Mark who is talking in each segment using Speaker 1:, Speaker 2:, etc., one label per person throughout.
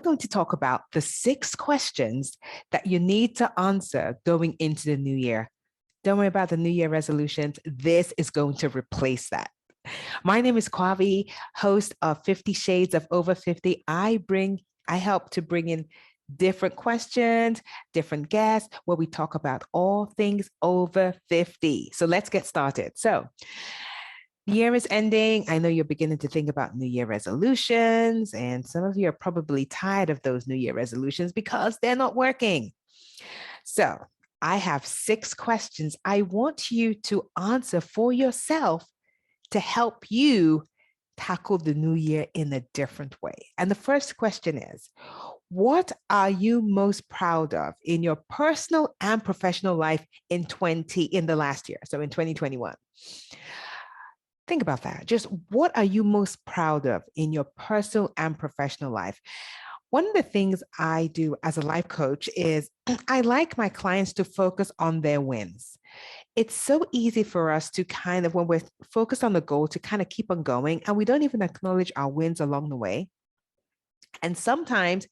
Speaker 1: going to talk about the 6 questions that you need to answer going into the new year. Don't worry about the New Year resolutions. This is going to replace that. My name is Kwavi, host of 50 Shades of Over 50. I help to bring in different questions, different guests, where we talk about all things over 50. So let's get started. So the year is ending. I know you're beginning to think about New Year resolutions, and some of you are probably tired of those New Year resolutions because they're not working. So I have 6 questions I want you to answer for yourself to help you tackle the new year in a different way. And the first question is, what are you most proud of in your personal and professional life in the last year? So in 2021. Think about that. Just what are you most proud of in your personal and professional life? One of the things I do as a life coach is I like my clients to focus on their wins. It's so easy for us to kind of, when we're focused on the goal, to kind of keep on going, and we don't even acknowledge our wins along the way. And sometimes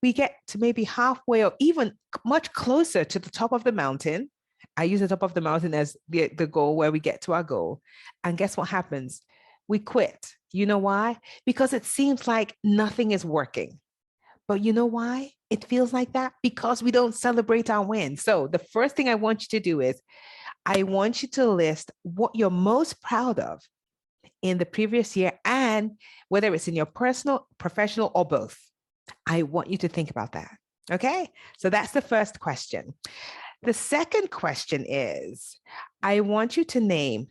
Speaker 1: we get to maybe halfway or even much closer to the top of the mountain. I use the top of the mountain as the goal, where we get to our goal. And guess what happens? We quit. You know why? Because it seems like nothing is working. But you know why it feels like that? Because we don't celebrate our wins. So the first thing I want you to do is I want you to list what you're most proud of in the previous year, and whether it's in your personal, professional, or both. I want you to think about that. Okay? So that's the first question. The second question is, I want you to name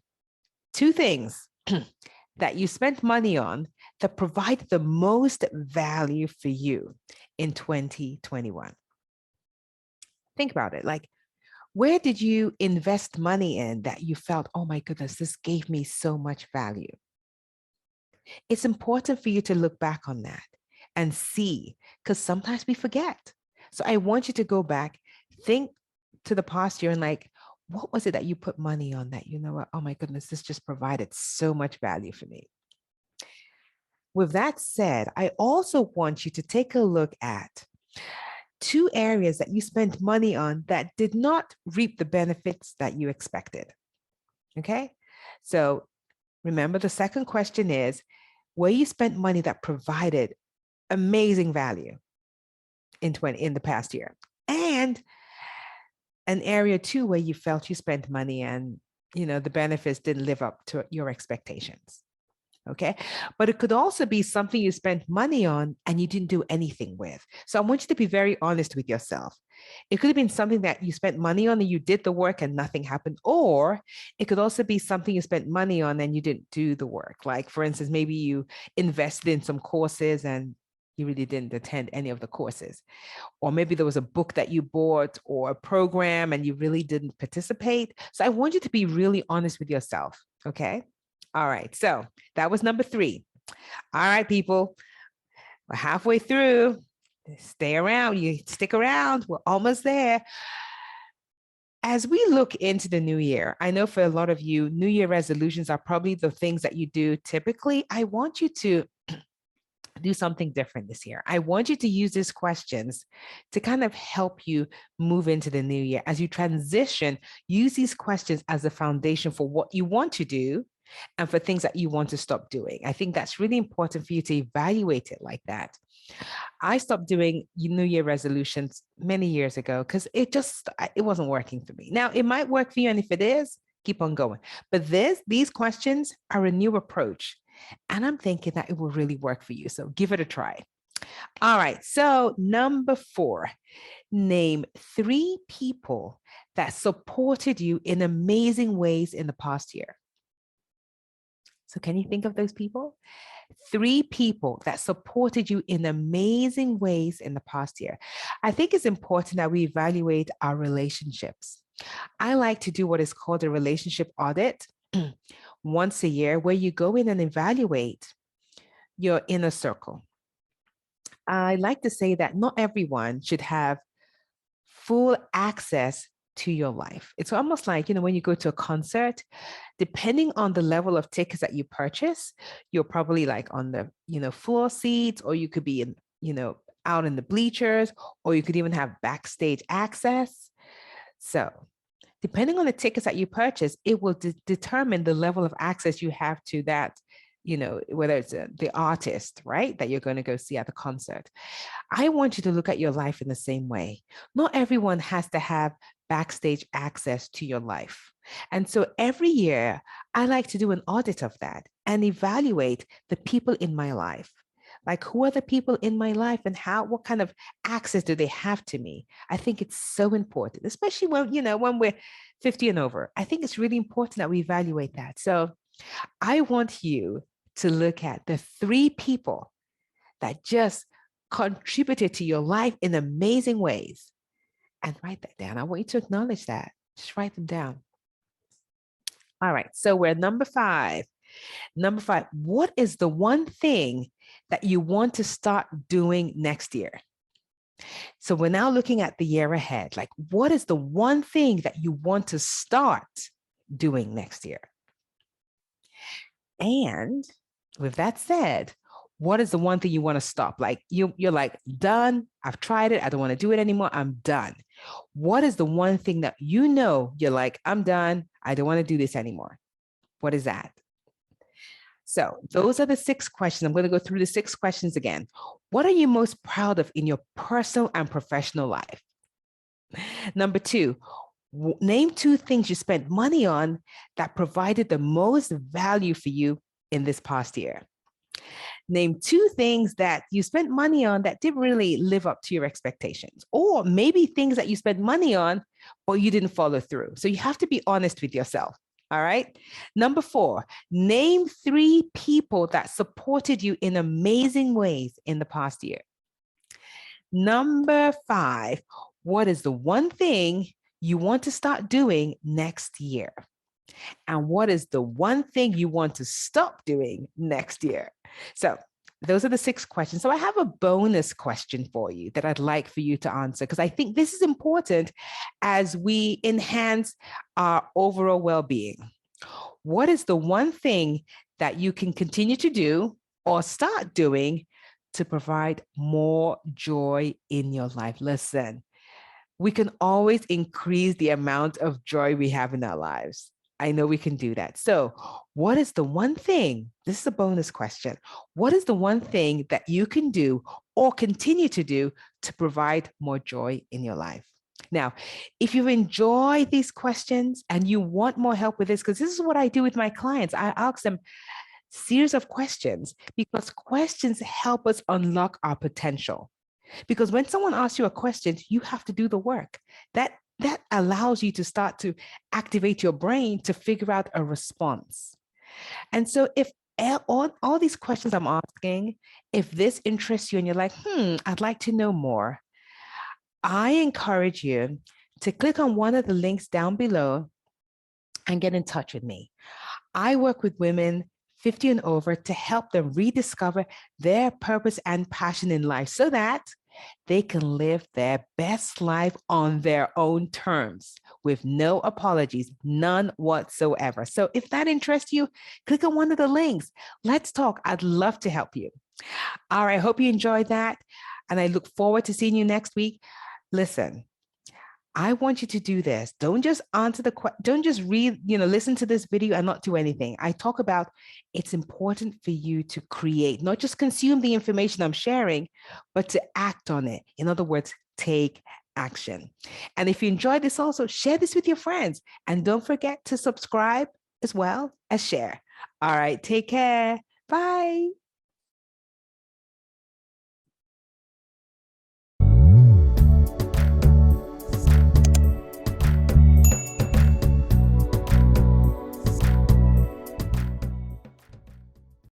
Speaker 1: 2 things that you spent money on that provide the most value for you in 2021. Think about it. Like, where did you invest money in that you felt, oh my goodness, this gave me so much value? It's important for you to look back on that and see, because sometimes we forget. So I want you to go back, think to the past year and like, what was it that you put money on that, you know what, oh my goodness, this just provided so much value for me. With that said, I also want you to take a look at 2 areas that you spent money on that did not reap the benefits that you expected. Okay? So remember, the second question is where you spent money that provided amazing value in the past year, and an area too where you felt you spent money and the benefits didn't live up to your expectations. Okay. But it could also be something you spent money on and you didn't do anything with. So I want you to be very honest with yourself. It could have been something that you spent money on and you did the work and nothing happened. Or it could also be something you spent money on and you didn't do the work. Like, for instance, maybe you invested in some courses and you really didn't attend any of the courses. Or maybe there was a book that you bought or a program and you really didn't participate. So I want you to be really honest with yourself. Okay. All right. So that was number 3. All right, people, we're halfway through. Stay around. You stick around. We're almost there. As we look into the new year, I know for a lot of you, New Year resolutions are probably the things that you do typically. I want you to do something different this year. I want you to use these questions to kind of help you move into the new year. As you transition, use these questions as a foundation for what you want to do and for things that you want to stop doing. I think that's really important for you to evaluate it like that. I stopped doing New Year resolutions many years ago because it wasn't working for me. Now, it might work for you, and if it is, keep on going. But these questions are a new approach, and I'm thinking that it will really work for you. So give it a try. All right. So number 4, name 3 people that supported you in amazing ways in the past year. So can you think of those people? 3 people that supported you in amazing ways in the past year. I think it's important that we evaluate our relationships. I like to do what is called a relationship audit once a year, where you go in and evaluate your inner circle. I like to say that not everyone should have full access to your life. It's almost like, when you go to a concert, depending on the level of tickets that you purchase, you're probably like on the, floor seats, or you could be in, out in the bleachers, or you could even have backstage access. So depending on the tickets that you purchase, it will determine the level of access you have to that, whether it's the artist, right, that you're going to go see at the concert. I want you to look at your life in the same way. Not everyone has to have backstage access to your life. And so every year, I like to do an audit of that and evaluate the people in my life. Like, who are the people in my life and what kind of access do they have to me? I think it's so important, especially when we're 50 and over. I think it's really important that we evaluate that. So I want you to look at the 3 people that just contributed to your life in amazing ways and write that down. I want you to acknowledge that. Just write them down. All right. So we're number 5. Number 5, what is the one thing that you want to start doing next year? So we're now looking at the year ahead. Like, what is the one thing that you want to start doing next year? And with that said, what is the one thing you want to stop? Like you're like, done. I've tried it. I don't want to do it anymore. I'm done. What is the one thing that you're like, I'm done. I don't want to do this anymore? What is that? So those are the 6 questions. I'm going to go through the 6 questions again. What are you most proud of in your personal and professional life? Number 2, name 2 things you spent money on that provided the most value for you in this past year. Name 2 things that you spent money on that didn't really live up to your expectations, or maybe things that you spent money on, but you didn't follow through. So you have to be honest with yourself. All right. Number 4, name 3 people that supported you in amazing ways in the past year. Number 5, what is the one thing you want to start doing next year? And what is the one thing you want to stop doing next year? So those are the 6 questions. So I have a bonus question for you that I'd like for you to answer, because I think this is important as we enhance our overall well-being. What is the one thing that you can continue to do or start doing to provide more joy in your life? Listen, we can always increase the amount of joy we have in our lives. I know we can do that. So what is the one thing? This is a bonus question. What is the one thing that you can do or continue to do to provide more joy in your life? Now, if you enjoy these questions and you want more help with this, because this is what I do with my clients, I ask them series of questions because questions help us unlock our potential. Because when someone asks you a question, you have to do the work. That allows you to start to activate your brain to figure out a response. And so if all these questions I'm asking, if this interests you and you're like, I'd like to know more, I encourage you to click on one of the links down below and get in touch with me. I work with women 50 and over to help them rediscover their purpose and passion in life so that they can live their best life on their own terms with no apologies, none whatsoever. So if that interests you, click on one of the links. Let's talk. I'd love to help you. All right. I hope you enjoyed that. And I look forward to seeing you next week. Listen, I want you to do this. Don't just don't just read, listen to this video and not do anything. I talk about it's important for you to create, not just consume the information I'm sharing, but to act on it. In other words, take action. And if you enjoyed this also, share this with your friends. And don't forget to subscribe as well as share. All right, take care. Bye.